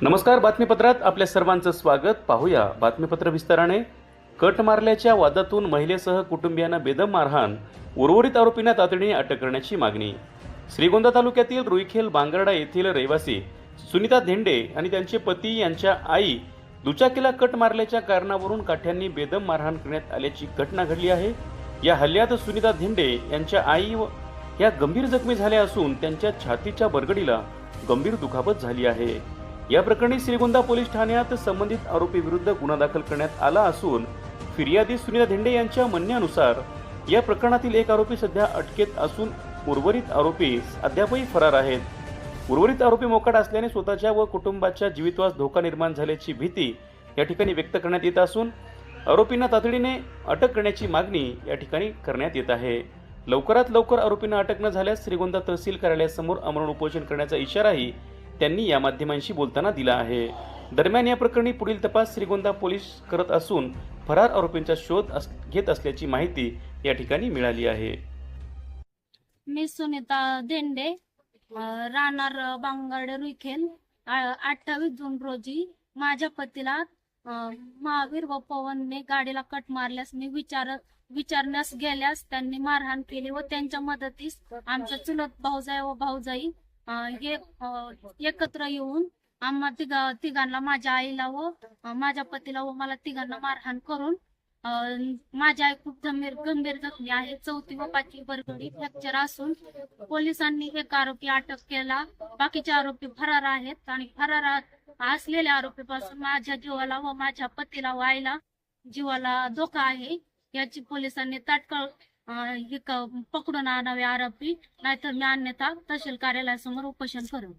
नमस्कार. बातमीपत्रात आपल्या सर्वांचं स्वागत. पाहूया बातमीपत्र विस्ताराने. कट मारल्याच्या वादातून महिलेसह कुटुंबियांना बेदम मारहाण, उर्वरित आरोपींना तातडीने अटक करण्याची मागणी. श्रीगोंदा तालुक्यातील रुईखेल बांगरडा येथील रहिवासी सुनीता धेंडे आणि त्यांचे पती यांच्या आई दुचाकीला कट मारल्याच्या कारणावरून काठ्यांनी बेदम मारहाण करण्यात आल्याची घटना घडली आहे. या हल्ल्यात सुनीता धेंडे यांच्या आई या गंभीर जखमी झाल्या असून त्यांच्या छातीच्या बरगडीला गंभीर दुखापत झाली आहे. या प्रकरणी श्रीगोंदा पोलीस ठाण्यात संबंधित आरोपी विरुद्ध गुन्हा दाखल करण्यात आला असून फिर्यादी सुनीता धेंडे यांच्या म्हणण्यानुसार या प्रकरणातील एक आरोपी सध्या अटकेत असून उर्वरित आरोपी अद्यापही फरार आहेत. उर्वरित आरोपी मोकाट असल्याने स्वतःच्या व कुटुंबाच्या जीवितवास धोका निर्माण झाल्याची भीती या ठिकाणी व्यक्त करण्यात येत असून आरोपींना तातडीने अटक करण्याची मागणी या ठिकाणी करण्यात येत आहे. लवकरात लवकर आरोपींना अटक न झाल्यास श्रीगोंदा तहसील कार्यालयासमोर आमरण उपोषण करण्याचा इशाराही त्यांनी या माध्यमांशी बोलताना दिला आहे. दरम्यान या प्रकरणी पुढील तपास श्रीगोंदा पोलीस करत असून फरार आरोपींचा शोध घेत असल्याची माहिती या ठिकाणी मिळाली आहे. मी सुनीता धेंडे, राहणार बांगरडे रुईखेल. 28 जून रोजी माझ्या पतीला महावीर व पवनने गाडीला कट मारल्यास मी विचारण्यास गेल्यास त्यांनी मारहाण केली व त्यांच्या मदतीस आमच्या चुलत भाऊजाई व भाऊजाई हे एकत्र येऊन आम्हा तिघांना, माझ्या आईला व माझ्या पतीला व मला तिघांना मारहाण करून माझी आई खूप गंभीर जखमी आहे. 4थी व 5वी बरगडी फ्रॅक्चर असून पोलिसांनी एक आरोपी अटक केला. बाकीचे आरोपी फरार आहेत आणि फरार असलेल्या आरोपीपासून माझ्या जीवाला व माझ्या पतीला व आईला जीवाला धोका आहे. याची पोलिसांनी तात्काळ पकडून आणावे आरोपी, नाहीतर मी अन्यथा तहसील कार्यालयासमोर उपोषण करू.